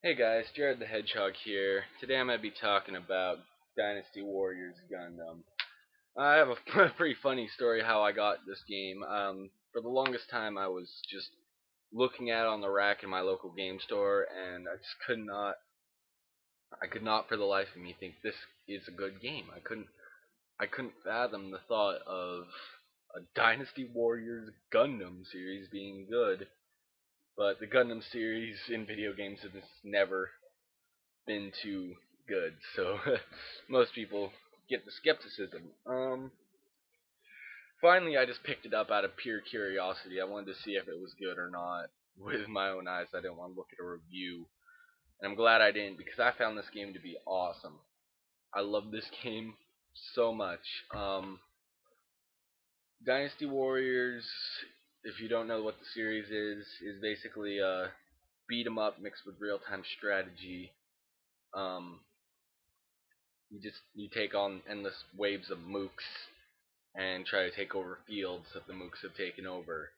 Hey guys, Jared the Hedgehog here. Today I'm going to be talking about Dynasty Warriors Gundam. I have a pretty funny story how I got this game. For the longest time I was just looking at it on the rack in my local game store and I could not for the life of me think this is a good game. I couldn't fathom the thought of a Dynasty Warriors Gundam series being good, but the Gundam series in video games has never been too good, so most people get the skepticism. Finally, I just picked it up out of pure curiosity. I wanted to see if it was good or not with my own eyes. I didn't want to look at a review, and I'm glad I didn't because I found this game to be awesome. I love this game so much. Dynasty Warriors, if you don't know what the series is basically a beat 'em up mixed with real time strategy. Um, you take on endless waves of mooks and try to take over fields that the mooks have taken over.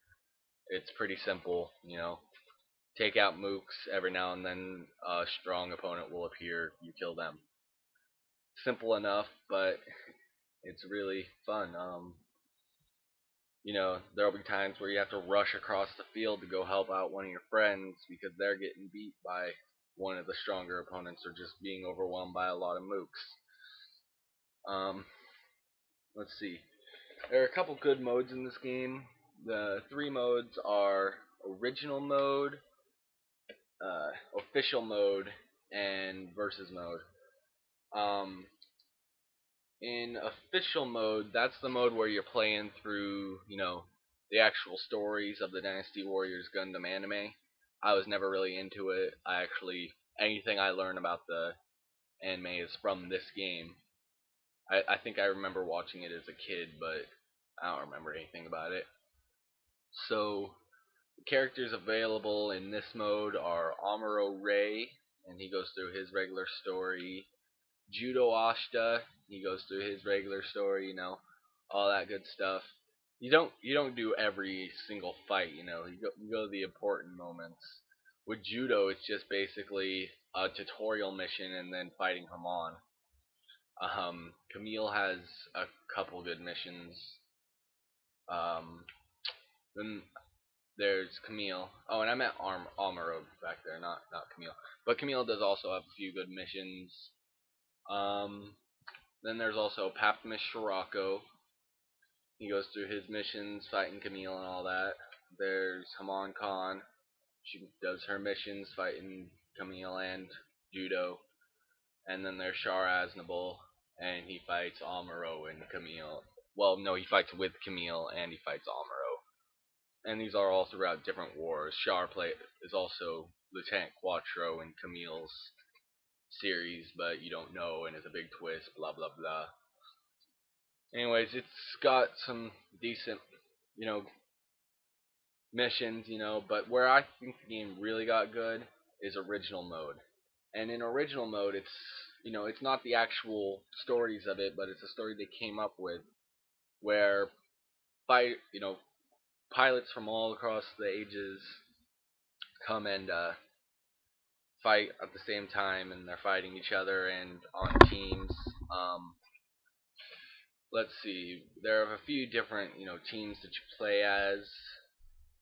It's pretty simple, you know. Take out mooks every now and then a strong opponent will appear, you kill them. Simple enough, but it's really fun. There'll be times where you have to rush across the field to go help out one of your friends because they're getting beat by one of the stronger opponents or just being overwhelmed by a lot of mooks. Um, let's see. There are a couple good modes in this game. The three modes are original mode, official mode, and versus mode. Um, in official mode, that's the mode where you're playing through, the actual stories of the Dynasty Warriors Gundam anime. I was never really into it. Anything I learn about the anime is from this game. I think I remember watching it as a kid, but I don't remember anything about it. So the characters available in this mode are Amuro Ray, and he goes through his regular story. Judo Ashta, he goes through his regular story, all that good stuff. You don't do every single fight, you go to the important moments. With Judo, it's just basically a tutorial mission and then fighting him on. Camille has a couple good missions. Then there's Camille. Oh, and I meant Amuro back there, not Camille. But Camille does also have a few good missions. Um, then there's also Papmish Shirako. He goes through his missions, fighting Camille and all that. There's Haman Khan. She does her missions, fighting Camille and Judo. And then there's Shar Aznable, and he fights Amuro and Camille. Well, no, he fights with Camille and he fights Amuro. And these are all throughout different wars. Is also Lieutenant Quattro in Camille's series, but you don't know, and it's a big twist. Blah blah blah. Anyways, it's got some decent, you know, missions, but where I think the game really got good is original mode. And in original mode, it's not the actual stories of it, but it's a story they came up with where fight, pilots from all across the ages come and fight at the same time, and they're fighting each other and on teams. Um, let's see, there are a few different teams that you play as,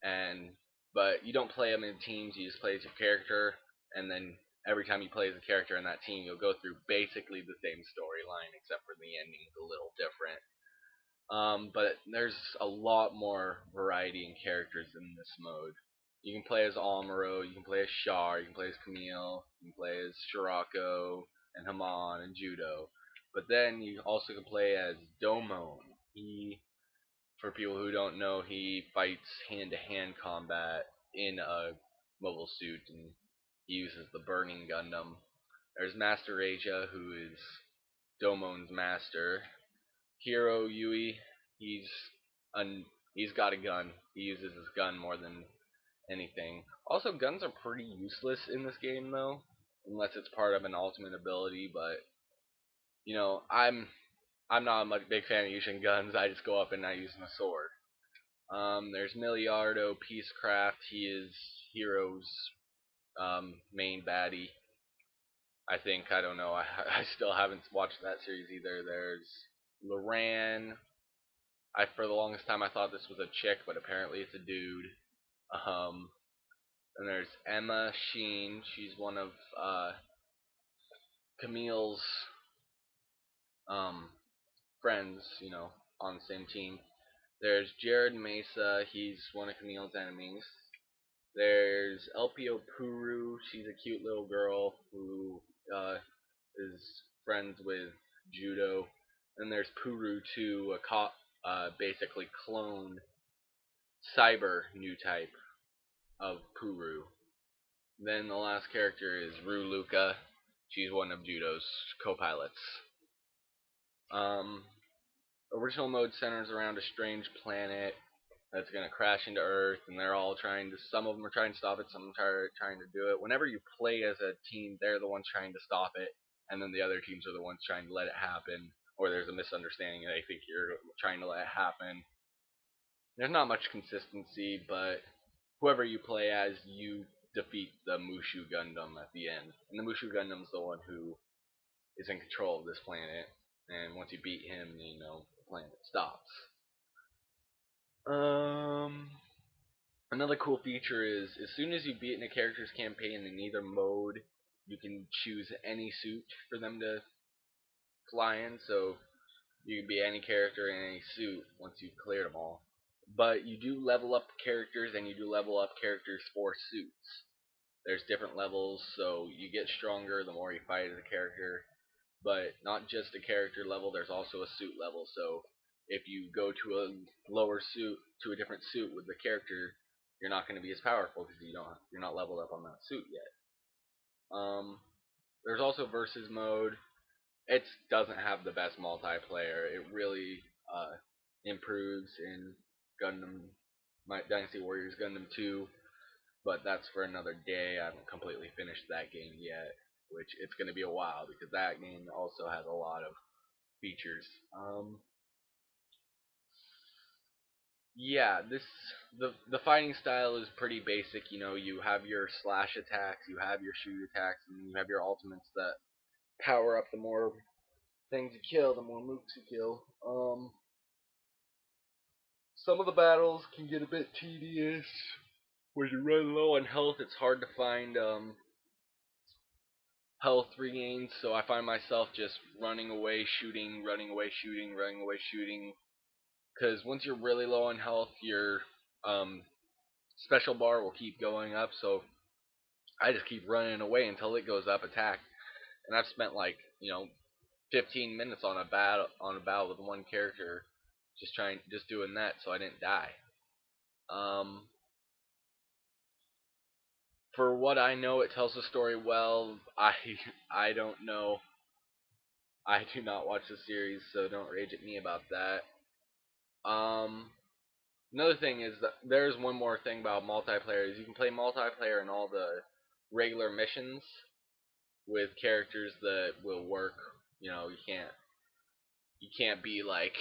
and but you don't play them in teams. You just play as your character, and then every time you play as a character in that team, you'll go through basically the same storyline, except for the ending's a little different. But there's a lot more variety in characters in this mode. You can play as Amuro, you can play as Char, you can play as Camille, you can play as Shirako and Haman and Judo. But then you also can play as Domon. For people who don't know, he fights hand-to-hand combat in a mobile suit, and he uses the Burning Gundam. There's Master Asia, who is Domon's master. Hero Yui, he's he's got a gun. He uses his gun more than anything. Also, guns are pretty useless in this game, though, unless it's part of an ultimate ability. But I'm not a much big fan of using guns. I just go up and I use my sword. There's Miliardo Peacecraft. He is Hero's main baddie. I don't know. I still haven't watched that series either. There's Loran. For the longest time I thought this was a chick, but apparently it's a dude. Um, and there's Emma Sheen. She's one of Camille's um friends, on the same team. There's Jared Mesa. He's one of Camille's enemies. There's LPO Puru. She's a cute little girl who is friends with Judo. And there's Puru too, basically clone cyber new type of Puru. Then the last character is Ru Luca. She's one of Judo's co-pilots. Um, Original mode centers around a strange planet that's gonna crash into Earth, and they're all trying to. Some of them are trying to stop it. Some of them are trying to do it. Whenever you play as a team, they're the ones trying to stop it, and then the other teams are the ones trying to let it happen. Or there's a misunderstanding, and they think you're trying to let it happen. There's not much consistency, but whoever you play as, you defeat the Mushu Gundam at the end. And the Mushu Gundam's the one who is in control of this planet. And once you beat him, the planet stops. Another cool feature is as soon as you beat in a character's campaign in either mode, you can choose any suit for them to fly in. So you can be any character in any suit once you've cleared them all. But you do level up characters, and you do level up characters for suits. There's different levels, so you get stronger the more you fight as a character. But not just a character level, there's also a suit level. So if you go to a lower suit, to a different suit with the character, you're not going to be as powerful because you're not leveled up on that suit yet. There's also versus mode. It doesn't have the best multiplayer. It really improves in Gundam, Dynasty Warriors Gundam 2, but that's for another day. I haven't completely finished that game yet, which it's going to be a while because that game also has a lot of features. Yeah, the fighting style is pretty basic. You have your slash attacks, you have your shoot attacks, and you have your ultimates that power up the more things you kill, the more moves you kill. Some of the battles can get a bit tedious. When you run low on health, it's hard to find health regains, so I find myself just running away, shooting, running away, shooting, running away, shooting. Because once you're really low on health, your special bar will keep going up, so I just keep running away until it goes up attack. And I've spent 15 minutes on a battle with one character, just doing that, so I didn't die. For what I know, it tells the story well. I don't know. I do not watch the series, so don't rage at me about that. Another thing is that there's one more thing about multiplayer is you can play multiplayer in all the regular missions with characters that will work. You can't be like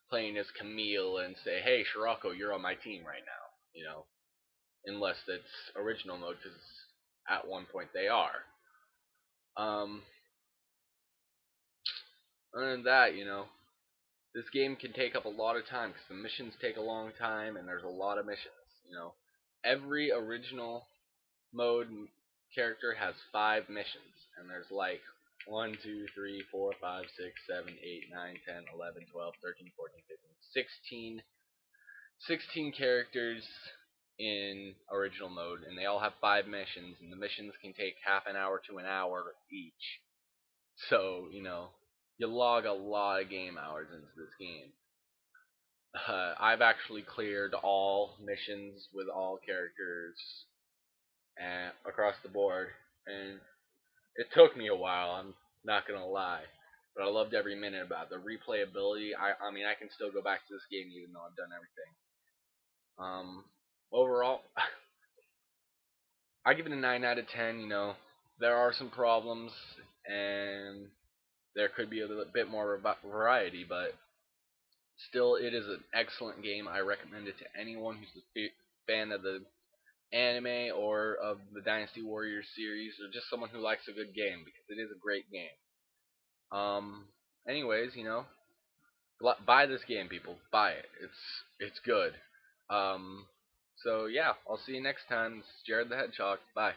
playing as Camille and say, "Hey, Shirako, you're on my team right now." Unless it's original mode, because at one point they are. Um, Other than that, this game can take up a lot of time because the missions take a long time and there's a lot of missions. Every original mode character has 5 missions, and there's 1, 2, 3, 4, 5, 6, 7, 8, 9, 10, 11, 12, 13, 14, 15, 16 characters in original mode, and they all have 5 missions, and the missions can take half an hour to an hour each. So, you log a lot of game hours into this game. I've actually cleared all missions with all characters and across the board, and it took me a while. I'm not gonna lie, but I loved every minute about it. The replayability. I mean, I can still go back to this game even though I've done everything. Overall, I give it a 9 out of 10. There are some problems, and there could be a little bit more variety, but still, it is an excellent game. I recommend it to anyone who's a fan of the anime or of the Dynasty Warriors series, or just someone who likes a good game, because it is a great game. Um, anyways, buy this game, people. Buy it. It's good. Um, so yeah, I'll see you next time. This is Jared the Hedgehog. Bye.